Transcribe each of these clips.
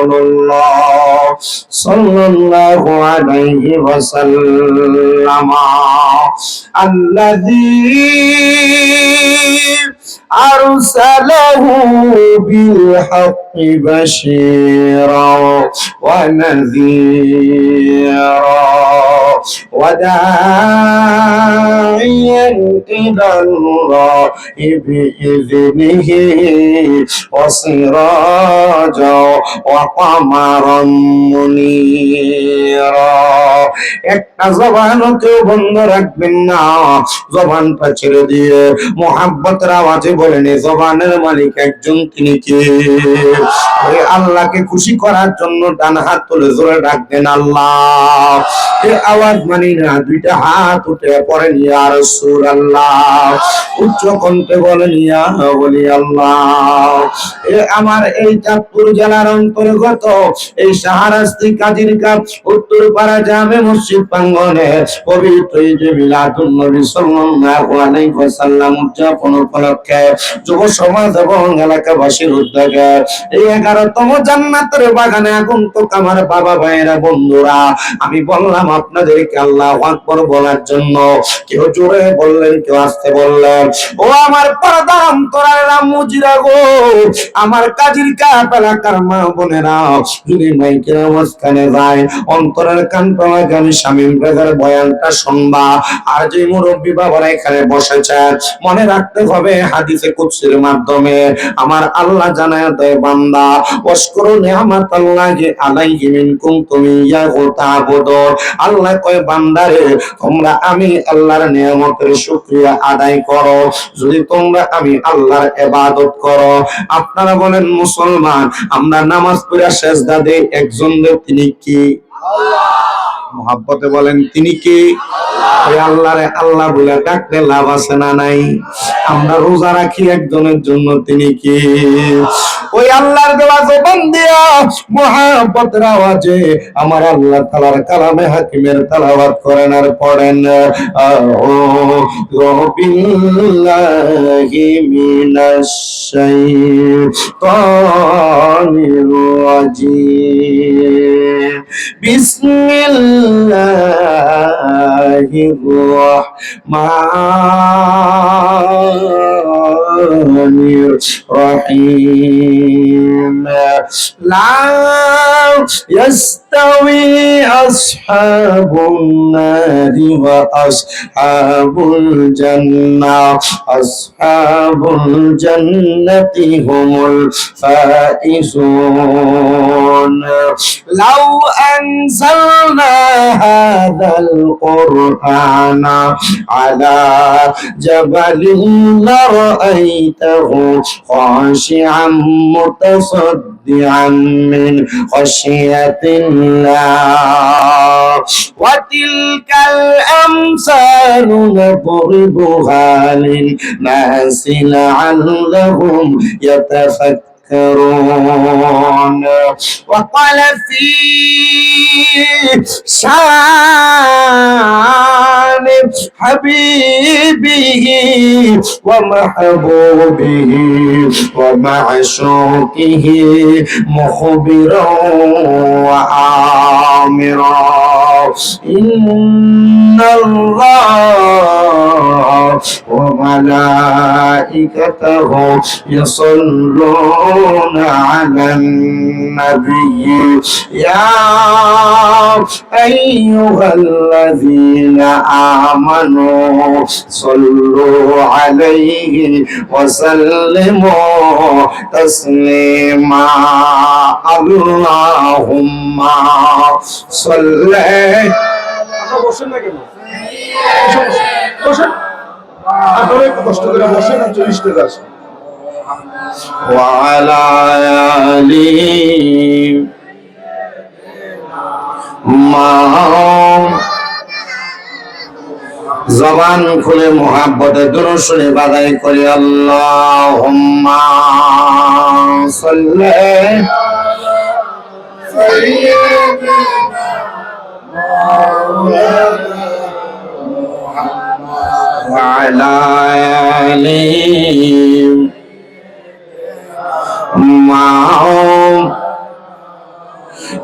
রাসূলুল্লাহ সাল্লাল্লাহু আলাইহি ওয়াসাল্লাম আল্লাযী আরসালাহু বিল হাক্কি বাশীরা ওয়া নাযীরা ওয়া দাঈয়ান ইলাল্লাহি বিইذনিহি ওয়া সিরাজা ওয়া কামারাম মুনীরা। একটা জবানও কেউ বন্ধ রাখবেন না, জবানটা ছেড়ে দিয়ে মুহাব্বতের আওয়াজে বলেন জবানের মালিক একজন, তিনি কে? ওই আল্লাহকে খুশি করার জন্য ডান হাত তুলে জোরে ডাকবেন আল্লাহ। এই আওয়াজ মানি না, দুইটা হাত উঠে পড়েন ইয়া রাসূলুল্লাহ, উচ্চ কণ্ঠে বলেন ইয়া ওলি আল্লাহ। আমার এই চাঁদপুর জেলার অন্তর্গত এই শাহরাস্তি কাজিরকাপ উত্তরপাড়া জামে মসজিদ প্রাঙ্গণে পবিত্র ঈদে মিলাদুন নবী সাল্লাল্লাহু আলাইহি ওয়াসাল্লাম উদযাপন উপলক্ষে যুব সমাজ এবং এলাকাবাসীর উদ্যোগে এই 11তম জান্নাতের বাগানে আগন্তুক আমার বাবা ভাইয়েরা বন্ধুরা, আমি বললাম আপনাদেরকে আল্লাহু আকবার বলার জন্য। কেউ জোরে বললেন, কেউ আস্তে বললেন। ও আমার পর্দার অন্তরালের মুজিরা গো, আমার কাজিরকাপ এলাকার মা বোনেরা, যদি মাইকের আওয়াজ কানে যায়, অন্তরের কানটা লাগামি শামীম ব্রাদার বয়ানটা শুনবা। আর যে মুরব্বী বাবারা এখানে বসেছেন, মনে রাখতে হবে হাদিসে কুদসির মাধ্যমে আমার আল্লাহ জানায় দেয় বান্দা ওয়াশকুরু নি'মাতাল্লাহি আলাইহি মিন কুনতুম ইয়াহু তা'বুদুন। আল্লাহ কয় বান্দারে তোমরা আমি আল্লাহর নিয়ামতের শুকরিয়া আদায় করো যদি তোমরা আমি আল্লাহর ইবাদত করো। আপনারা বলেন মুসলমান, আমরা নামাজ পড়া সেজদা দেই একজনের, তিনি কি? আল্লাহ। মুহাব্বতে বলেন তিনি কি? ওই আল্লাহরে আল্লাহ বলে ডাকতে লাভ আছে না নাই? আমরা রোজা রাখি একজনের জন্য, তিনি কি? ওই আল্লাহর দেওয়া জবান দিয়া মুহাব্বতের আওয়াজে আমার আল্লাহ তাআলার কালামে হাকিমের তেলাওয়াত করেন আর পড়েন আউযু বিল্লাহি মিনাশ শাইতানির রাজীম বিসমিল্লাহির রাহমানির রহিম লা ইয়াস্তাওই আসহাবুন নারি ওয়া আসহাবুল জান্নাহ আসহাবুল জান্নাতি হুমুল ফাইজুন লাউ আনজালনা হাযাল কুরআনা আলা জাবালিন লারাআইতাহু খাশি'আন মুতাসাদ্দিআন মিন খাশিয়াতিল্লাহ ওয়া তিলকাল আমসালু নাদরিবুহা লিন-নাসি লা'আল্লাহুম يتفكرون وقال في شان حبيبه ومحبوبه ومعشوقه مخبرا وآمرا إن الله وملائكته يصلون على النبي يا أيها الذين آمنوا صلوا عليه وسلموا تسليما اللهم صل বসেন না কেন? বসেন, আপনারা একটু কষ্ট করে বসেন আর 40 টাকা আসেন। وعلى آله জবান খুলে মুহাব্বতে দুরূদ শরীফ আদায় করি আল্লাহুম্মা সাল্লি وعلى آله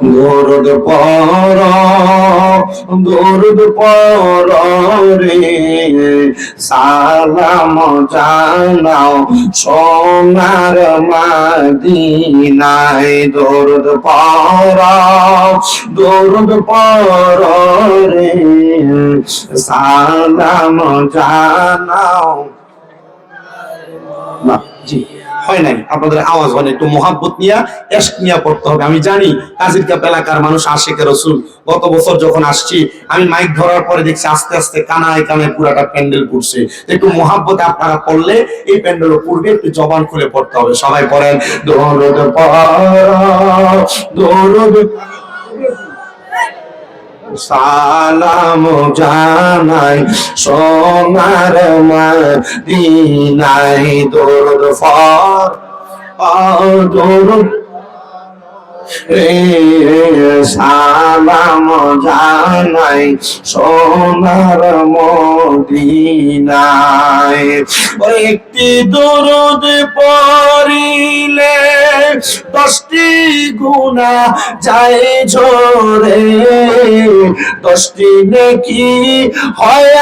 দরুদ পড় রে সালাম জানাও সোনার মদিনায় দরুদ পড় রে সালাম জানাও। না জি হয় নাই, আপনাদের আওয়াজ হয় না, একটু মোহাব্বত নিয়ে ইশক নিয়ে পড়তে হবে। আমি জানি কাজিরকাপ এলাকার মানুষ আশিকে রাসূল, গত বছর যখন আসছি আমি মাইক ধরার পরে দেখছি আস্তে আস্তে কানায় কানায় পুরাটা প্যান্ডেল পড়ছে। একটু মোহাব্বতে আপনারা পড়লে এই প্যান্ডেলও পড়বে, একটু জবান খুলে পড়তে হবে। সবাই পড়েন দরুদ দরুদ সালাম জানাই সোনার মদিনায় দরুদ দরুদ সালাম জানাই সোনার মদিনায়। একটি দরুদ পড়িলে 10টি গুনাহ যায় ঝরে, 10টি নেকি হয়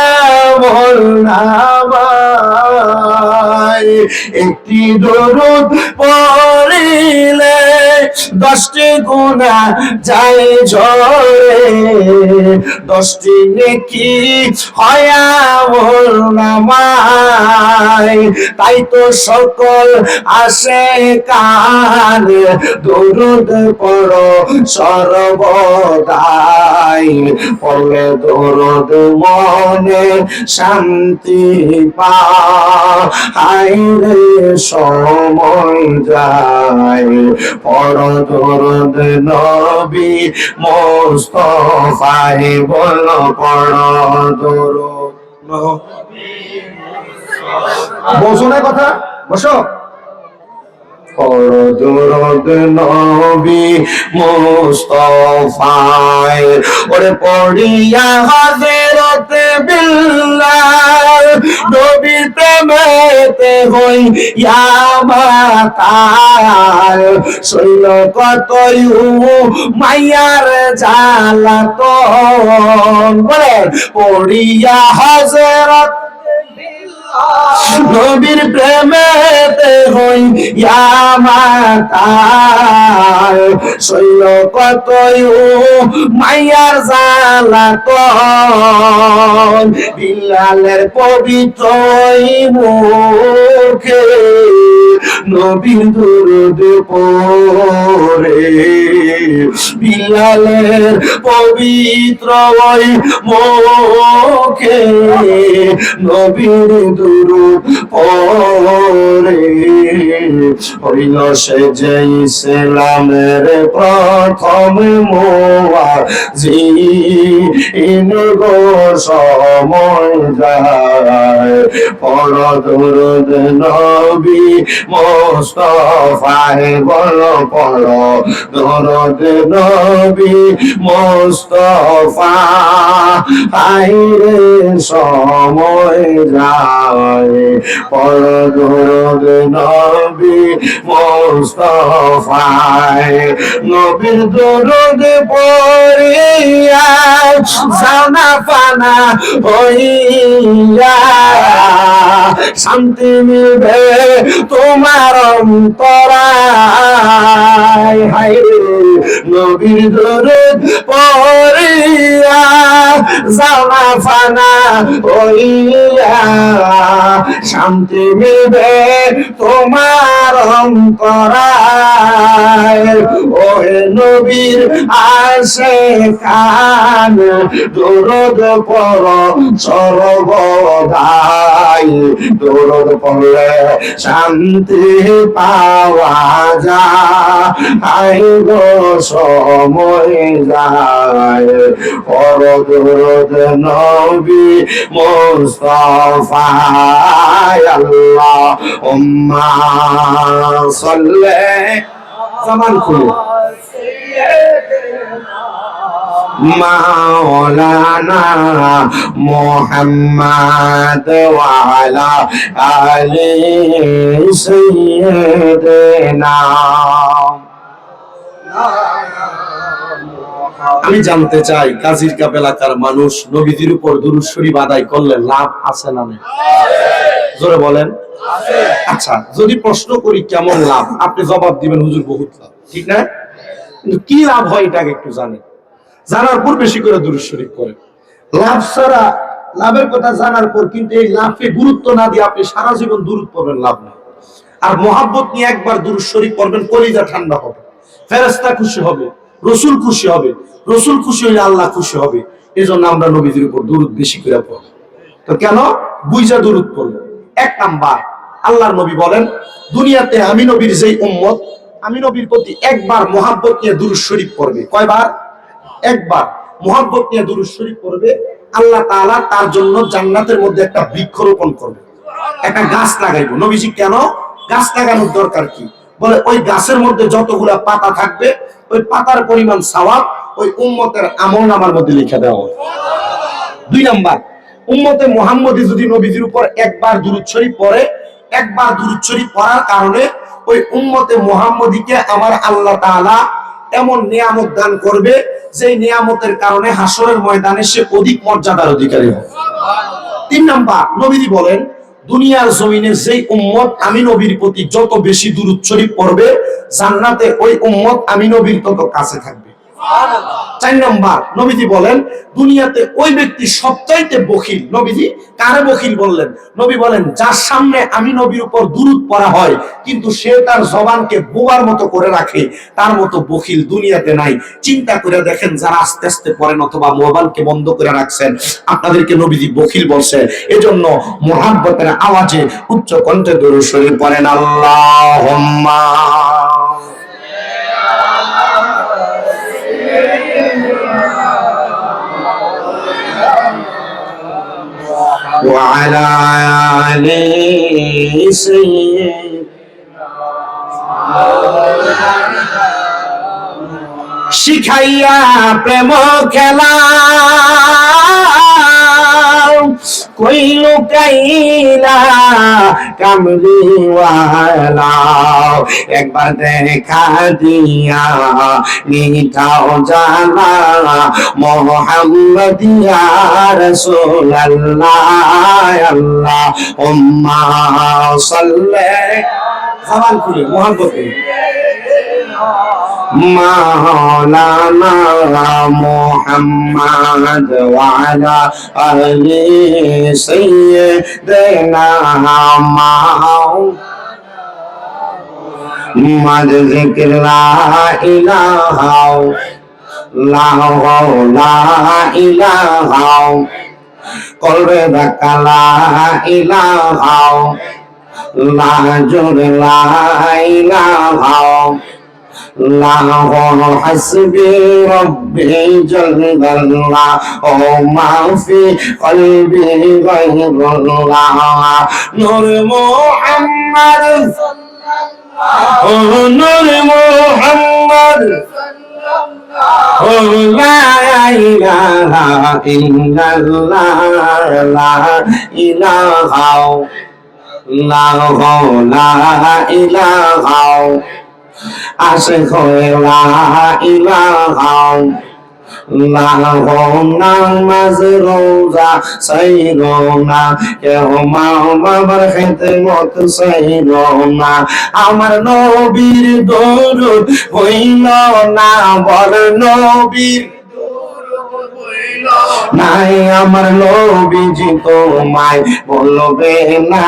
আমলনামায়। একটি দরুদ পড়িলে 10টি গুনাহ যায় ঝরে, 10টি নেকি হয় আমলনামায়। তাই তো সকল আশিকান দরুদ পড়ো সর্বদাই, পড়লে দরুদ মনে শান্তি পায় রে সময় যায়। পড়ো দরুদ নবী মুস্তাফায়, বলো পড়ো দরুদ বসো না কথা, বসো। পড়ো দরুদ নবী মুস্তাফায়, ওরে পড়িয়া হযরত বিল্লাল নবীর প্রেমেতে হইয়া মাতাল। শৈল কতই মাইয়ার জ্বালাতন, বলে পড়িয়া হযরত নবীর প্রেমেতে হইয়া মাতাল। শৈল কতই মাইয়ার জ্বালাতন। বিল্লালের পবিত্র মুখে নবীর দরুদ পড়ে, বিল্লালের পবিত্র মুখে নবীর দরুদ পড়ে। হইল সে যে ইসলামের প্রথম মুয়াজ্জিন গো সময় যায়। পড়ো দরুদ নবী মুস্তাফায়, বলো পড়ো দরুদ নবী মুস্তাফা। আইরে সময় যায়, পড়ো দরুদ নবী মুস্তাফায়। নবীর দরুদ পড়িয়া জানা পানা হইয়া, শান্তি মিলবে তোমার অন্তরায়। হায়রে নবীর দরুদ পড়িয়া জানা পানা হইয়া, শান্তি মিলবে তোমার অন্তরায়। ওহে নবীর আশিকান দরুদ পড়ো সর্বদাই, দরুদ পড়লে শান্তি পাওয়া যায় গো সময় যায়। পড়ো দরুদ নবী মুস্তাফায়, আল্লাহুম্মা সাল্লি জামান খুলে মাওলানা মুহাম্মদ ওয়া আলা আলি সাইয়্যিদিনা আমি জানতে চাই কাজির কাপ এলাকার মানুষ নবীজির উপর দুরূদ শরীফ আদায় করলে লাভ আছে না নেই? জোরে বলেন। আচ্ছা, যদি প্রশ্ন করি কেমন লাভ, আপনি জবাব দিবেন হুজুর বহুত লাভ, ঠিক না? কিন্তু কি লাভ হয় এটা একটু জানেন, জানার পর বেশি করে দুরূদ শরীফ করেন। লাভ ছাড়া, লাভের কথা জানার পর কিন্তু এই লাভকে গুরুত্ব না দিয়ে আপনি সারা জীবন দুরূদ পড়বেন, লাভ নেই। আর মহাব্বত নিয়ে একবার দুরূদ শরীফ পড়বেন, কলিজা ঠান্ডা হবে, ফেরেশতা খুশি হবে, রসুল খুশি হবে, রসুল খুশি হইলে আল্লাহ খুশি হবে। এই জন্য আমরা নবীজির উপর দুরূদ বেশি করে পড়ব। তো কেন বুঝা দুরূদ পড়ব? এক নাম্বার, আল্লাহর নবী বলেন দুনিয়াতে আমি নবীর যেই উম্মত, আমি নবীর প্রতি একবার মহাব্বত নিয়ে দুরূদ শরীফ পড়বে। কয়বার? একবার মহাব্বত নিয়ে দুরূদ শরীফ পড়বে, আল্লাহ তাআলা তার জন্য জান্নাতের মধ্যে একটা বৃক্ষরোপণ করবে, একটা গাছ লাগাইবো। নবীজি কেন গাছ লাগানোর দরকার কি? বলে ওই গাছের মধ্যে যতগুলা পাতা থাকবে ওই পাতার পরিমাণ সওয়াব ওই উম্মতের আমলনামার মধ্যে লিখে দেওয়া হবে। দুই নাম্বার, উম্মতে মুহাম্মদী যদি নবীজির উপর একবার দুরূদ শরীফ পড়ে, একবার দুরূদ শরীফ পড়ার কারণে ওই উম্মতে মুহাম্মদীকে আমার আল্লাহ তাআলা এমন নিয়ামত দান করবে যে নিয়ামতের কারণে হাসরের ময়দানে সে অধিক মর্যাদার অধিকারী হবে। তিন নাম্বার, নবীজি বলেন দুনিয়ার জমিনে যেই উম্মত আমি নবীর প্রতি যত বেশি দুরূদ শরীফ পড়বে জান্নাতে ওই উম্মত আমি নবীর তত কাছে থাকবে। চার নাম্বার, নবীজি বলেন দুনিয়াতে ওই ব্যক্তি সবচাইতে বখিল। নবীজি কারে বখিল বললেন? নবী বলেন যার সামনে আমি নবীর উপর দুরূদ পড়া হয় কিন্তু সে তার জবানকে বোবার মতো করে রাখে, তার মতো বখিল দুনিয়াতে নাই। চিন্তা করে দেখেন যারা আস্তে আস্তে পড়েন অথবা মোবাইলকে বন্ধ করে রাখছেন, আপনাদেরকে নবীজি বখিল বলছে। এজন্য মুহাব্বতের আওয়াজে উচ্চ কণ্ঠে দুরূদ শরীফ পড়েন, আল্লাহুম্মা وعلى آل سيدنا শিখাইয়া প্রেম খেলা কইল কাইলা কামলিওয়ালা একবার দেখা দিয়া নিটাও জানা মুহাম্মাদিয়া রাসূলুল্লাহ আল্লাহুম্মা সাল্লি জবান খুলে মুহাব্বতে মাওলানা মুহাম্মদ ওয়া আলা আলি সাইয়্যিদিনা মাদ যিকির লা ইলাহা লা ইলাহা কলবে ধাক্কা লা ইলাহা লা জোরে লা ইলাহা الله حسبي ربي جل الله وما في قلبي غير الله نور محمد نور محمد لا إله إلا الله لا إله لا إله আশিক লা ইলাহা নামাজ রোজা সাইরোনা কেউ মা বাবার খিদমত সাইরোনা আমার নবীর দরুদ হইল না বল নবীর নাই আমার নবীজি তোমায় বলবে না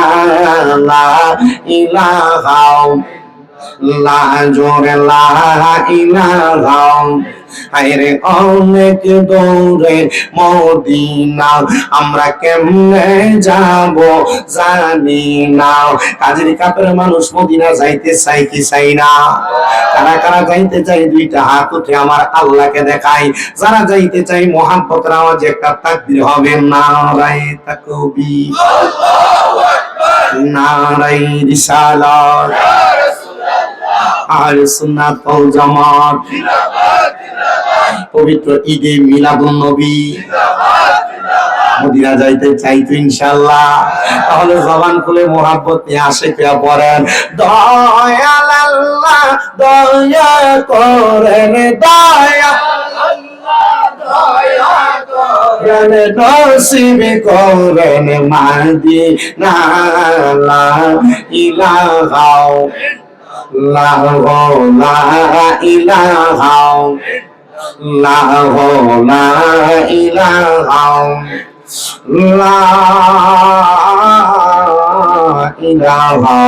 লা ইলাহা লা জোরে লা ইলাহা আইরে অনেক দূরে মদিনা আমরা কেমনে যাব জানি না। কাজের কাপের মানুষ মদিনা যাইতে চাই কি চাই না? কারা কারা যাইতে চাই দুইটা হাত উঠে আমার আল্লাহকে দেখাই। যারা যাইতে চাই মুহাব্বতের আওয়াজে একটা তাকবীর হবে, নারায়ে তাকবীর নারায়ে রিসালাত আহলে সুন্নাত ওয়াল জামাত পবিত্র ঈদে মিলাদুন নবী মদিনা যাইতে চাই তো ইনশাআল্লাহ। তাহলে জবান খুলে মুহাব্বত নিয়ে আশিকরা পড়েন, দয়াল আল্লাহ দয়া করেন, দয়া নসিব করেন মদিনা লা ইলাহা লা ইলাহা লা ইলাহা লা ইলাহা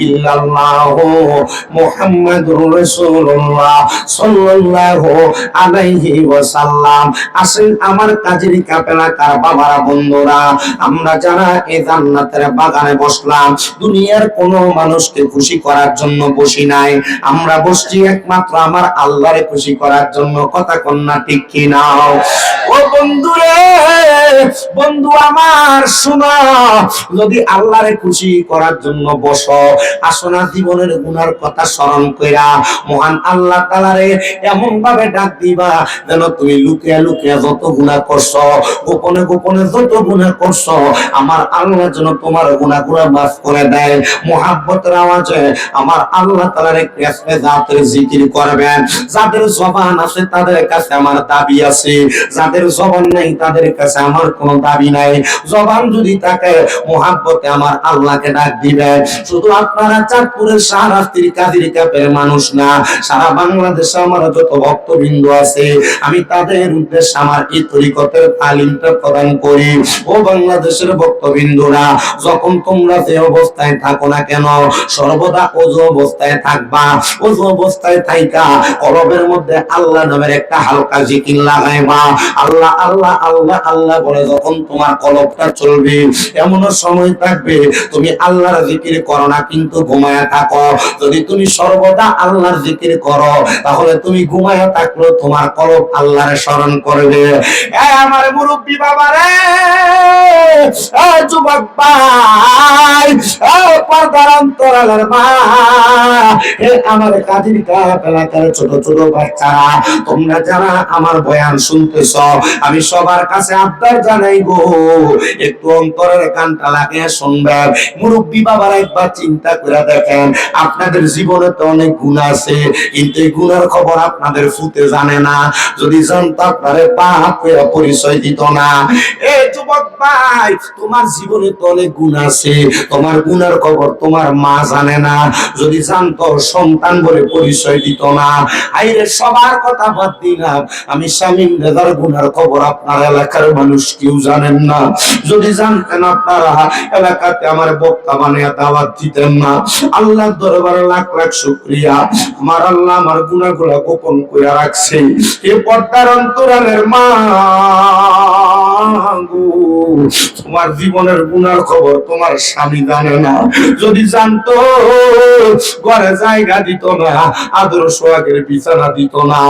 ইল্লাল্লাহু মুহাম্মাদুর রাসূলুল্লাহ সাল্লাল্লাহু আলাইহি ওয়াসাল্লাম। আসেন আমার কাজের কাপেলাকার বাবারা, বন্ধুরা, আমরা যারা এই জান্নাতের বাগানে বসলাম, দুনিয়ার কোনো মানুষকে খুশি করার জন্য বসি নাই, আমরা বসছি একমাত্র আমার আল্লাহরে খুশি করার জন্য। কথা কন্যা ঠিক কি না? ও বন্ধুরে, বন্ধু আমার শোনো, যদি আল্লাহরে খুশি করার জন্য বসো, আসো না জীবনের গুনার কথা স্মরণ কইরা মহান আল্লাহ তাআলারে এমন ভাবে ডাক দিবা যেন তুমি লুকিয়ে লুকিয়ে যত গুনাহ করছো, গোপনে গোপনে যত গুনাহ করছো, আমার আল্লাহ যেন তোমার গুনাহগুলো মাফ করে দেয়। মুহাব্বতের আওয়াজে আমার আল্লাহ তাআলারে কেসমে জাতের জিকির করবেন। যাদের জবান আছে তাদের কাছে আমার দাবি আছে, যাদের জবান নাই তাদের কাছে আমার কোনো দাবি নাই। জবান যদি থাকে মুহাব্বতে আমার আল্লাহকে ডাক দিবে। শুধু আপনারা চাঁদপুরের শাহরাস্তির কাদির কাপের মানুষ না, সারা বাংলাদেশে আমার যত ভক্তবৃন্দ আছে, আমি তাদের উদ্দেশ্যে আমার এই তরিকতের তালিমটা প্রদান করি। ও বাংলাদেশের ভক্তবৃন্দরা, যখন তোমরা যে অবস্থায় থাকো না কেন, সর্বদা ওযু অবস্থায় থাকবা। ওযু অবস্থায় থাইকা কলবের মধ্যে আল্লাহ নামের একটা হালকা জিকির লাগাইবা। আল্লাহ আল্লাহ আল্লাহ আল্লাহ বলে যখন তোমার কলবটা চলবে, এমনও সময় থাকবে তুমি আল্লাহর জিকির করো না কিন্তু ঘুমায়া থাকো। যদি তুমি সর্বদা আল্লাহর জিকির করো, তাহলে তুমি ঘুমায়া থাকলেও তোমার কলব আল্লাহর স্মরণ করবে। আমার মুরব্বী বাবা রে, যুবক ভাই, পর্দার অন্তরালের মা, আমার কাদির এলাকার ছোট ছোট বাচ্চারা, তোমরা যারা আমার বয়ান শুনতেছ, আমি সবার কাছে আবদার জানাই গো, একটু অন্তরের কানটা লাগিয়ে শুনবেন। মুরব্বী বাবারা, একবার চিন্তা করে দেখেন, আপনাদের জীবনে তো অনেক গুনাহ আছে, কিন্তু এই গুনার খবর আপনাদের ফুতে জানে না। যদি জানতো আপনারে পাপ করে পরিচয় দিত না। এ যুবক ভাই, তোমার জীবনে তো অনেক গুনাহ আছে, তোমার গুনার খবর তোমার মা জানে না। যদি জানতো সন্তান বলে পরিচয় দিত না। আইরে সবার কথা বাদ দিলাম, আমি শামীম রেজার গুনার খবর আপনার এলাকার মানুষ কেউ জানেন না। যদি জানতেন আপনারা এলাকাতে আমার বক্তা বানিয়ে দাওয়াত দিতেন না। আল্লাহর দরবারে লাখ লাখ শুকরিয়া, আমার আল্লাহ আমার গুনাহগুলো গোপন করে রাখছে। এই পর্দার অন্তরালের মা গো, তোমার জীবনের গুনার খবর তোমার স্বামী জানে না। যদি জানতো ঘরে জায়গা দিত না, আদর সোহাগের বিছানা দিত না।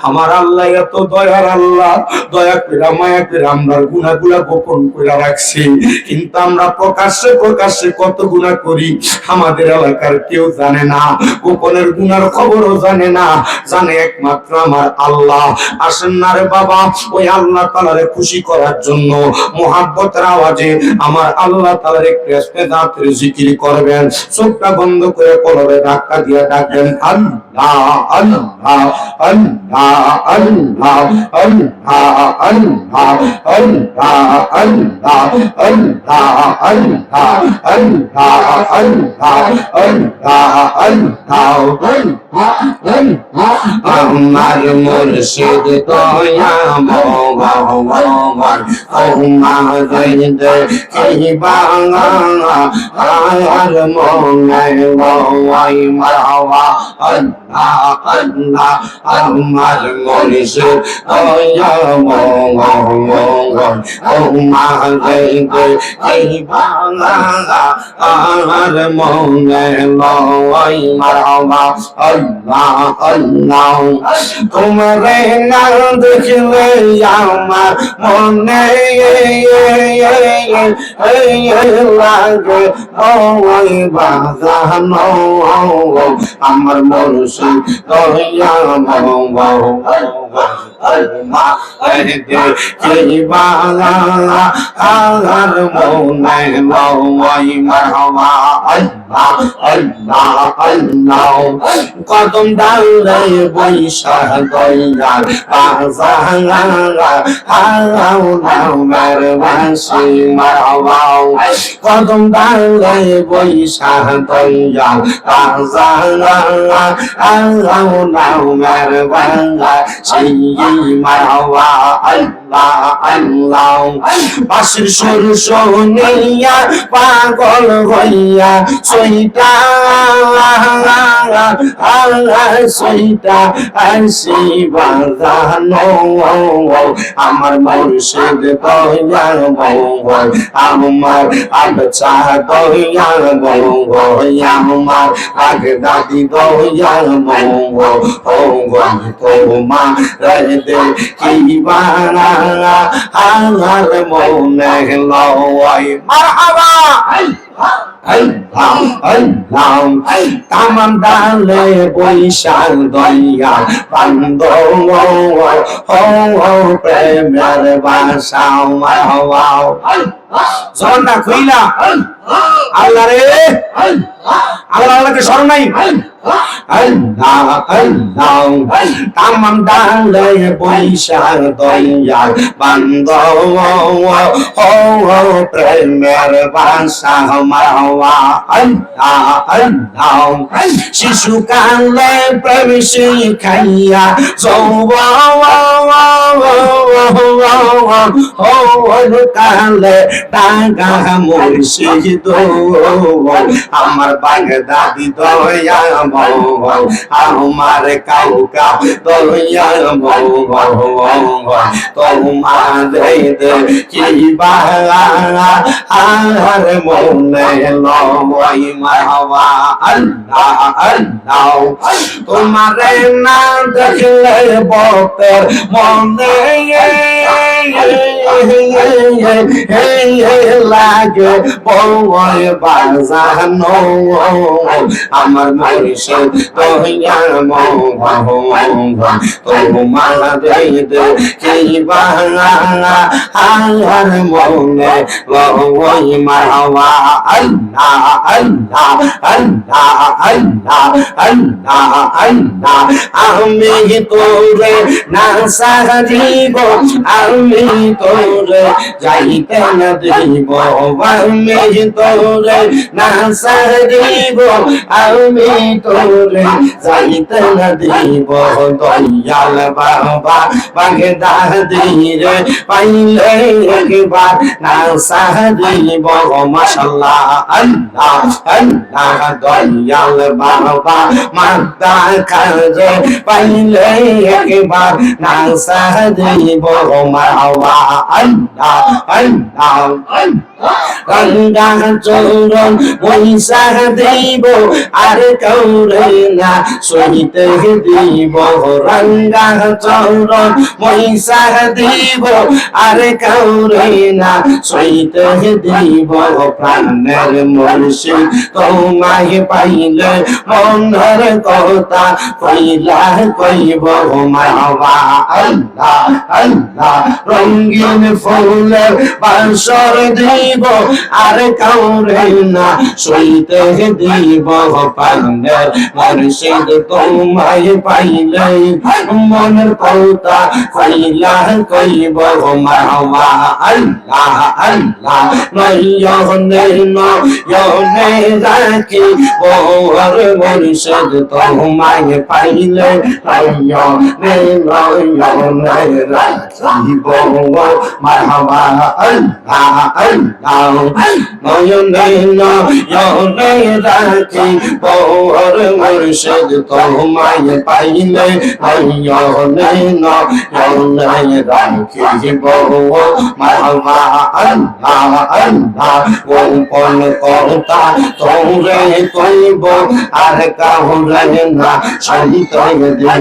আমার আল্লাহ এত দয়ার আল্লাহ, দয়া করে মায়া করে আমরা গুনাহগুলা গোপন করে রাখছি। কিন্তু আমরা প্রকাশ্যে প্রকাশ্যে কত গুনাহ করি আমাদের এলাকার কেউ জানে না। গোপনের গুনার খবরও জানে না, জানে একমাত্র আমার আল্লাহ। আসেন না রে বাবা, ওই আল্লাহ তাআলারে খুশি করার জন্য মুহাব্বতের আওয়াজে আমার আল্লাহ তাআলার একটু ইসতিগফারের জিকির করবেন। চোখটা বন্ধ করে কলবে ধাক্কা দিয়ে ডাকবেন, আল্লাহ আল্লাহ আল্লাহ আল্লাহ আল্লাহ আল্লাহ আল্লাহ আল্লাহ আল্লাহ আল্লাহ আল্লাহ আল্লাহ আল্লাহ আল্লাহ। আমার মুর্শিদ দয়াময় আমার কি বাংলা আর মনে ওই মাওয়া আল্লাহ আল্লাহ। আমার মুর্শিদ দয়াময় আমার কি বাংলা আর মনে ওই মাওয়া আল্লাহ আল্লাহ। তোমারে না দেখলে আমার মনে লাগে ওই বাজানো, আমার মুর্শিদ দয়াময় আর মনে ওই মাওয়া। আল্লাহ আল্লাহ আল্লাহ কদম ডালে বৈশা দয়াল বাজারা হাও নামের বাঁশি মারবাও কদম ডালে বৈশা দয়াল বাজারা হাও নামের বাঁশি মারবা আল্লাহ আল্লাহ বাঁশির সুর শুনিয়া পাগল হইয়া সইটা সইটা আসি বাজানো আমার মুর্শিদ দয়াল মঙ্গল আমার আবছা দয়াল মঙ্গল আমার বাগদাদি দয়াল মঙ্গল তোমার দে কি বানা আমার মনে লয় মারহাবা তামাম ডালে বৈশাল দইয়া বান্দ প্রেমের বাসাও মারহাও জবানটা খুইলা আল্লাহ রে আল্লাহ আল্লাহকে স্মরণ নাই আল্লাহ আল্লাহ তামাম ডালে বৈশাল দইয়া বান্দ প্রেমের বাসা মারহাওয়া আল্লাহ আল্লাহ শিশুকালে প্রেম শিখাইয়া কালে টাকা মুর্শিদ আমার বাগদাদি দয়া মঙ্গল আমার কাউকা দয়া মঙ্গল তোমার কি আর মনে লয় মারহাবা আল্লাহ আল্লাহ তোমারে না দেখলে বতের মনে লাগে বয় বাজানো আমার মুর্শিদ দয়া মঙ্গল তোমার কি বাংলা আর মনে লয় মারহাবা আল্লাহ আল্লাহ আল্লাহ আল্লাহ আল্লাহ আল্লাহ আমি তোরে না সারিব আমি তোরে যাইতে না দিব আমি তোরে না সারিব আমি তোরে যাইতে না দিব দয়াল বাবা বাগদাদি রে পাইলে একবার না সারিব মাশাআল্লাহ আল্লাহ আল্লাহ দয়াল বাবা মাতা কাজে পাইলে একবার না সারিব মারহাবা আল্লাহ আল্লাহ গঙ্গা চরণ পয়সা দেব আর কৌরে না সহিতে দিব রঙ্গা চরণ পয়সা দেব আর কৌরে না সহিতে দিব প্রাণের মুর্শিদ তোমায় পাইলে মনের কথা কইলা কইব মারহাবা আল্লাহ আল্লাহ রঙিন ফুলের বাসর দিব আর কাউরে না সইতে দিব প্রাণের মুর্শিদ তোমায় পাইলে মনের কথা কইলা কইব মারহাবা আল্লাহ আল্লাহ নয়নে নয়নে রাখি বহর মুর্শিদ তোমায় পাইলে নয়নে নয়নে রাখিব মারহাবা আল্লাহ আল্লাহ নয়নে নয়নে রাখি বহর মুর্শিদ তোমায় পাইলে নয়নে নয়নে রাখিব মারহাবা আল্লাহ আল্লাহ গোপন কথা তোরে কইব আর কাউরে না সহিতে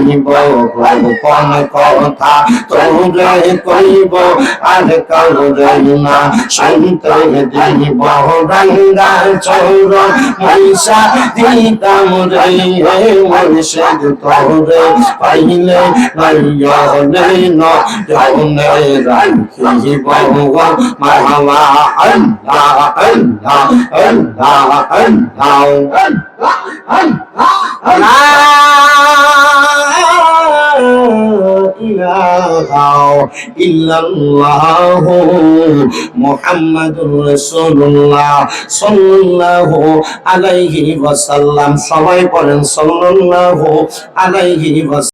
দিব গোপন কথা তোরে কইব আর কাউরে না শুনতে দিব রাঙ্গা চৌর মহিষা দিতাম রে মুর্শিদ তোরে পাইলে নয়নে নয়নে রাখিব মারহাবা আল্লাহ আল্লাহ আল্লাহ ইল্লাল্লাহু মুহাম্মাদুর রাসূলুল্লাহ সাল্লাল্লাহু আলাইহি ওয়াসাল্লাম। সবাই পড়েন সাল্লাল্লাহু আলাইহি ওয়াসাল্লাম।